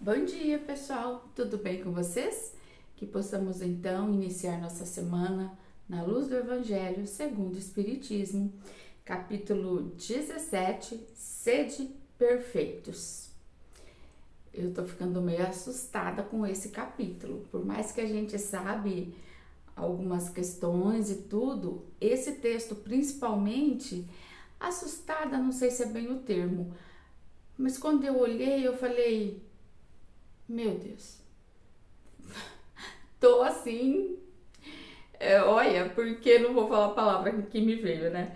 Bom dia, pessoal! Tudo bem com vocês? Que possamos então iniciar nossa semana na luz do Evangelho segundo o Espiritismo, capítulo 17, Sede Perfeitos. Eu tô ficando meio assustada com esse capítulo, por mais que a gente sabe algumas questões e tudo, esse texto principalmente, assustada, não sei se é bem o termo, mas quando eu olhei eu falei, meu Deus, tô assim, olha, porque não vou falar a palavra que me veio, né?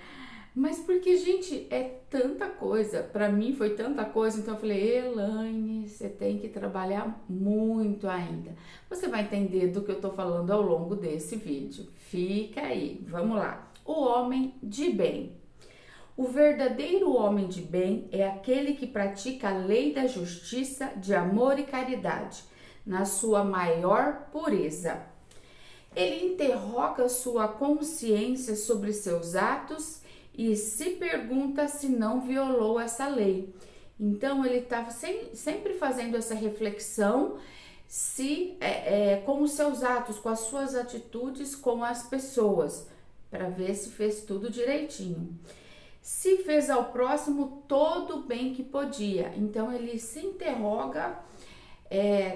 Mas porque, gente, é tanta coisa. Pra mim foi tanta coisa, então eu falei, Elaine, você tem que trabalhar muito ainda. Você vai entender do que eu tô falando ao longo desse vídeo. Fica aí, vamos lá. O homem de bem. O verdadeiro homem de bem é aquele que pratica a lei da justiça, de amor e caridade, na sua maior pureza. Ele interroga sua consciência sobre seus atos e se pergunta se não violou essa lei. Então ele está sempre fazendo essa reflexão se com os seus atos, com as suas atitudes com as pessoas, para ver se fez tudo direitinho. Se fez ao próximo todo o bem que podia. Então ele se interroga,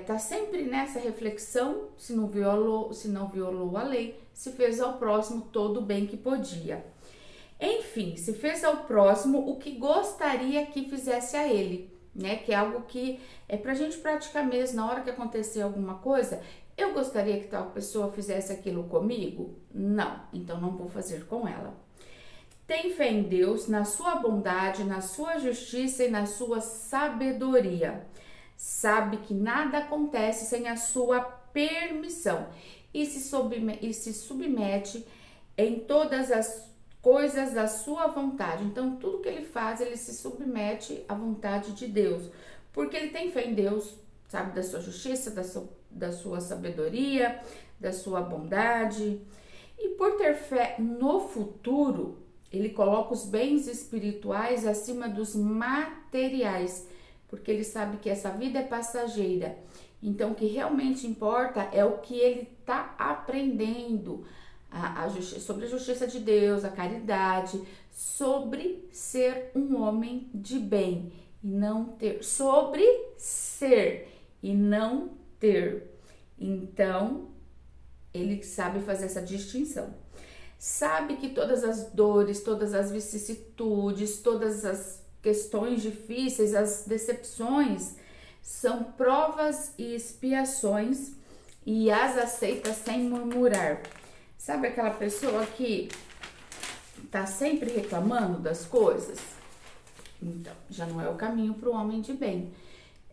tá sempre nessa reflexão, se não violou a lei, se fez ao próximo todo o bem que podia. Enfim, se fez ao próximo o que gostaria que fizesse a ele, né? Que é algo que é pra gente praticar mesmo, na hora que acontecer alguma coisa, eu gostaria que tal pessoa fizesse aquilo comigo? Não, então não vou fazer com ela. Tem fé em Deus, na sua bondade, na sua justiça e na sua sabedoria. Sabe que nada acontece sem a sua permissão e se submete em todas as coisas da sua vontade. Então, tudo que ele faz, ele se submete à vontade de Deus, porque ele tem fé em Deus, sabe, da sua justiça, da sua sabedoria, da sua bondade. E por ter fé no futuro, ele coloca os bens espirituais acima dos materiais, porque ele sabe que essa vida é passageira. Então, o que realmente importa é o que ele está aprendendo sobre a justiça de Deus, a caridade, sobre ser um homem de bem e não ter, sobre ser e não ter. Então, ele sabe fazer essa distinção. Sabe que todas as dores, todas as vicissitudes, todas as questões difíceis, as decepções, são provas e expiações e as aceita sem murmurar. Sabe aquela pessoa que tá sempre reclamando das coisas? Então, já não é o caminho para o homem de bem.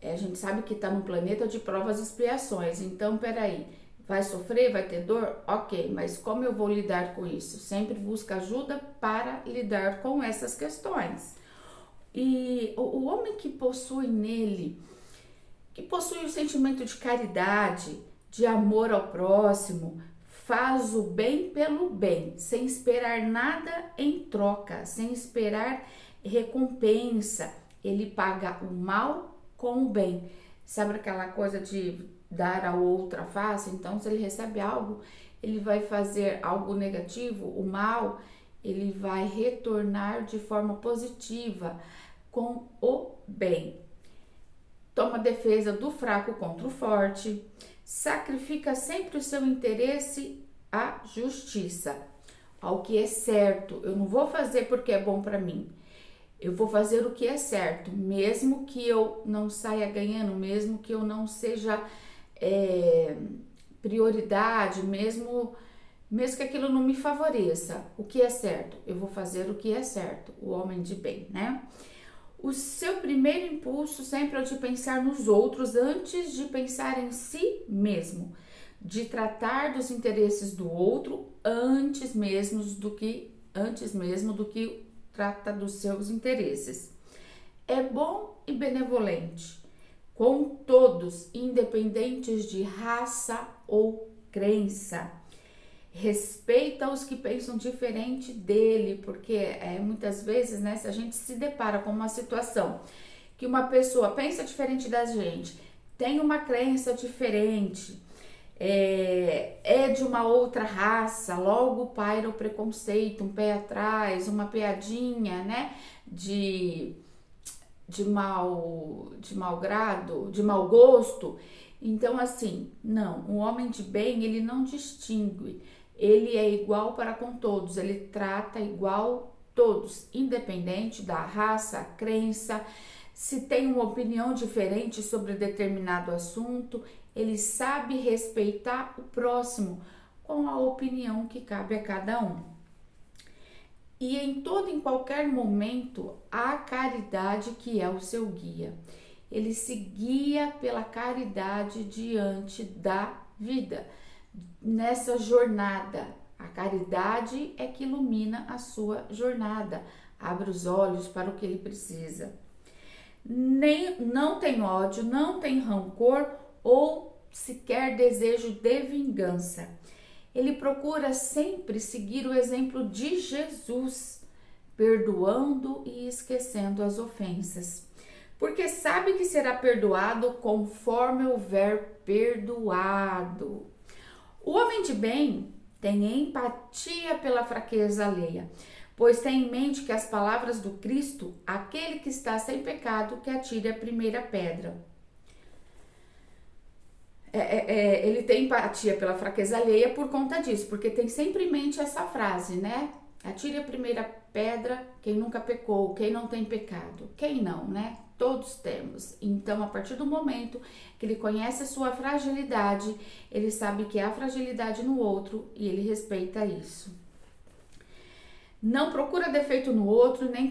A gente sabe que tá num planeta de provas e expiações, então peraí, vai sofrer, vai ter dor? Ok, mas como eu vou lidar com isso? Sempre busca ajuda para lidar com essas questões. E o homem que possui nele, que possui o sentimento de caridade, de amor ao próximo, faz o bem pelo bem, sem esperar nada em troca, sem esperar recompensa. Ele paga o mal com o bem. Sabe aquela coisa de dar a outra face? Então, se ele recebe algo, ele vai fazer algo negativo, o mal, ele vai retornar de forma positiva com o bem. Toma defesa do fraco contra o forte, sacrifica sempre o seu interesse à justiça, ao que é certo. Eu não vou fazer porque é bom para mim. Eu vou fazer o que é certo, mesmo que eu não saia ganhando, mesmo que eu não seja prioridade, mesmo que aquilo não me favoreça. O que é certo? Eu vou fazer o que é certo, o homem de bem, né? O seu primeiro impulso sempre é o de pensar nos outros antes de pensar em si mesmo, de tratar dos interesses do outro antes mesmo do que trata dos seus interesses. É bom e benevolente com todos, independentes de raça ou crença. Respeita os que pensam diferente dele, porque muitas vezes, né, se a gente se depara com uma situação que uma pessoa pensa diferente da gente, tem uma crença diferente, é de uma outra raça, logo paira o preconceito, um pé atrás, uma piadinha, né, de mau grado, de mau gosto. Então, assim, não, o homem de bem, ele não distingue, ele é igual para com todos, ele trata igual todos, independente da raça, crença, se tem uma opinião diferente sobre determinado assunto, ele sabe respeitar o próximo com a opinião que cabe a cada um. E em todo e em qualquer momento, a caridade que é o seu guia. Ele se guia pela caridade diante da vida. Nessa jornada, a caridade é que ilumina a sua jornada, abre os olhos para o que ele precisa. Não tem ódio, não tem rancor ou sequer desejo de vingança. Ele procura sempre seguir o exemplo de Jesus, perdoando e esquecendo as ofensas, porque sabe que será perdoado conforme houver perdoado. O homem de bem tem empatia pela fraqueza alheia, pois tem em mente que as palavras do Cristo, aquele que está sem pecado, que atire a primeira pedra. Ele tem empatia pela fraqueza alheia por conta disso, porque tem sempre em mente essa frase, né? Atire a primeira pedra quem nunca pecou, quem não tem pecado. Quem não, né? Todos temos. Então, a partir do momento que ele conhece a sua fragilidade, ele sabe que há fragilidade no outro e ele respeita isso. Não procura defeito no outro, nem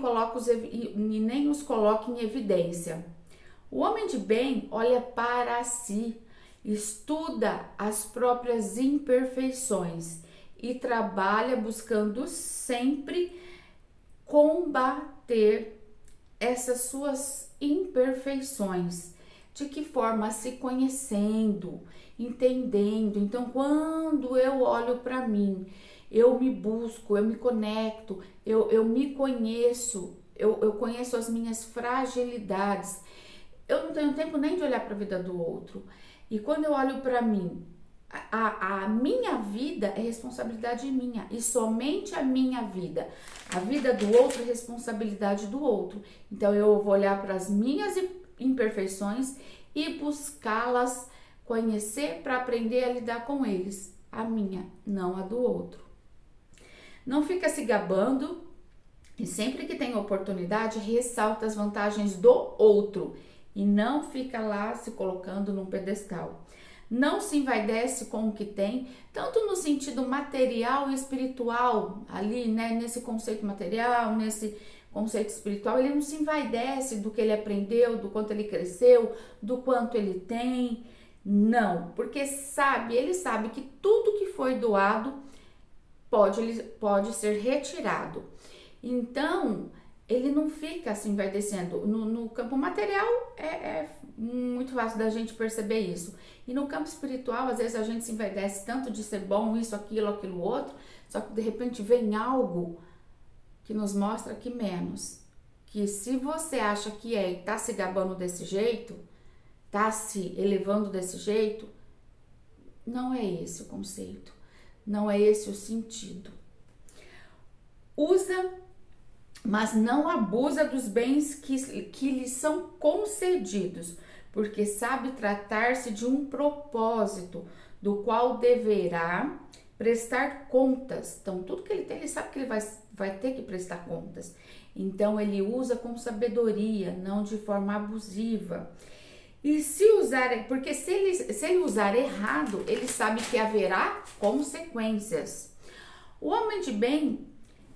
os coloca em evidência. O homem de bem olha para si, estuda as próprias imperfeições e trabalha buscando sempre combater essas suas imperfeições. De que forma? Se conhecendo, entendendo. Então, quando eu olho para mim, eu me busco, eu me conecto, eu me conheço, eu conheço as minhas fragilidades. Eu não tenho tempo nem de olhar para a vida do outro. E quando eu olho para mim, a minha vida é responsabilidade minha e somente a minha vida. A vida do outro é responsabilidade do outro. Então eu vou olhar para as minhas imperfeições e buscá-las, conhecer para aprender a lidar com eles. A minha, não a do outro. Não fica se gabando e sempre que tem oportunidade ressalta as vantagens do outro. E não fica lá se colocando num pedestal. Não se envaidece com o que tem, tanto no sentido material e espiritual, ali, né, nesse conceito material, nesse conceito espiritual, ele não se envaidece do que ele aprendeu, do quanto ele cresceu, do quanto ele tem, não, porque ele sabe que tudo que foi doado pode ser retirado. Então, ele não fica se envaidecendo. No campo material é muito fácil da gente perceber isso. E no campo espiritual, às vezes a gente se envaidece tanto de ser bom, isso, aquilo outro, só que de repente vem algo que nos mostra que menos. Que se você acha que e tá se gabando desse jeito, tá se elevando desse jeito, não é esse o conceito, não é esse o sentido. Usa, mas não abusa dos bens que lhe são concedidos, porque sabe tratar-se de um propósito do qual deverá prestar contas. Então, tudo que ele tem, ele sabe que ele vai ter que prestar contas. Então, ele usa com sabedoria, não de forma abusiva. E porque se ele usar errado, ele sabe que haverá consequências. O homem de bem,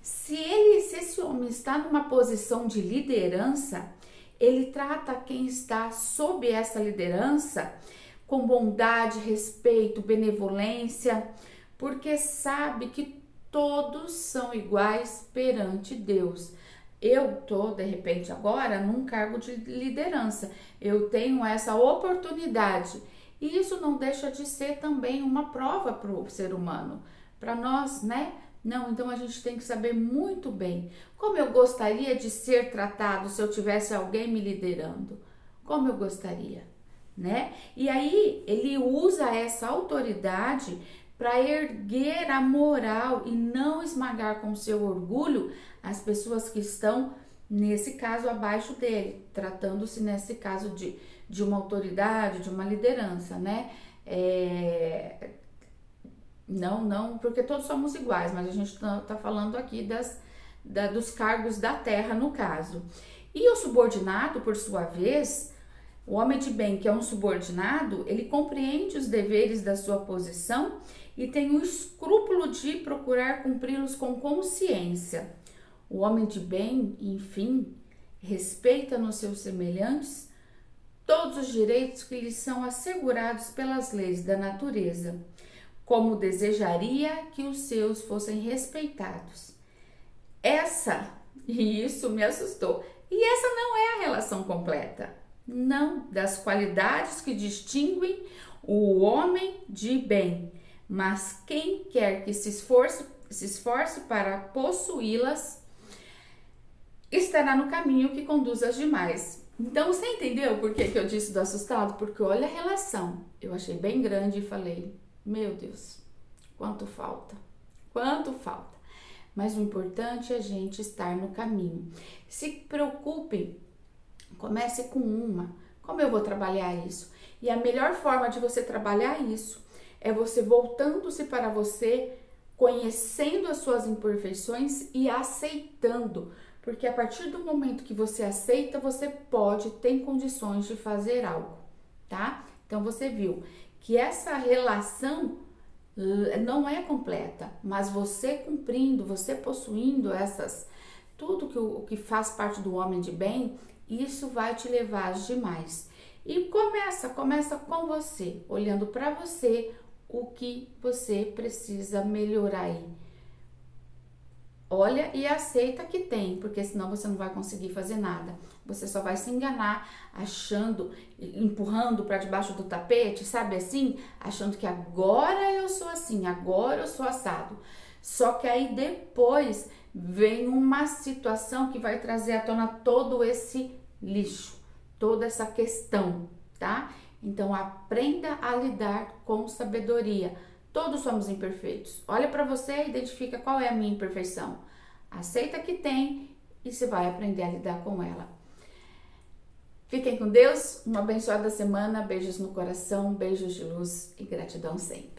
se esse homem está numa posição de liderança, ele trata quem está sob essa liderança com bondade, respeito, benevolência, porque sabe que todos são iguais perante Deus. Eu tô, de repente, agora num cargo de liderança. Eu tenho essa oportunidade. E isso não deixa de ser também uma prova para o ser humano. Para nós, né? Não, então a gente tem que saber muito bem como eu gostaria de ser tratado se eu tivesse alguém me liderando. Como eu gostaria. né? E aí ele usa essa autoridade para erguer a moral e não esmagar com seu orgulho as pessoas que estão, nesse caso, abaixo dele, tratando-se, nesse caso, de uma autoridade, de uma liderança, né? Não, porque todos somos iguais, mas a gente tá falando aqui dos cargos da terra, no caso. E o subordinado, por sua vez, o homem de bem, que é um subordinado, ele compreende os deveres da sua posição e tem o escrúpulo de procurar cumpri-los com consciência. O homem de bem, enfim, respeita nos seus semelhantes todos os direitos que lhes são assegurados pelas leis da natureza, como desejaria que os seus fossem respeitados. E isso me assustou, e essa não é a relação completa, não, das qualidades que distinguem o homem de bem, mas quem quer que se esforce para possuí-las, estará no caminho que conduz às demais. Então, você entendeu por que eu disse do assustado? Porque olha a relação, eu achei bem grande e falei, meu Deus, quanto falta, quanto falta. Mas o importante é a gente estar no caminho. Se preocupe, comece com como eu vou trabalhar isso? E a melhor forma de você trabalhar isso é você voltando-se para você, conhecendo as suas imperfeições e aceitando. Porque a partir do momento que você aceita, você tem condições de fazer algo, tá? Então, você viu que essa relação não é completa, mas você cumprindo, você possuindo tudo que faz parte do homem de bem, isso vai te levar às demais. E começa com você, olhando para você, o que você precisa melhorar aí. Olha e aceita que tem, porque senão você não vai conseguir fazer nada. Você só vai se enganar, empurrando para debaixo do tapete, sabe assim? Achando que agora eu sou assim, agora eu sou assado. Só que aí depois vem uma situação que vai trazer à tona todo esse lixo, toda essa questão, tá? Então aprenda a lidar com sabedoria. Todos somos imperfeitos. Olha para você e identifica qual é a minha imperfeição. Aceita que tem e você vai aprender a lidar com ela. Fiquem com Deus, uma abençoada semana, beijos no coração, beijos de luz e gratidão sempre.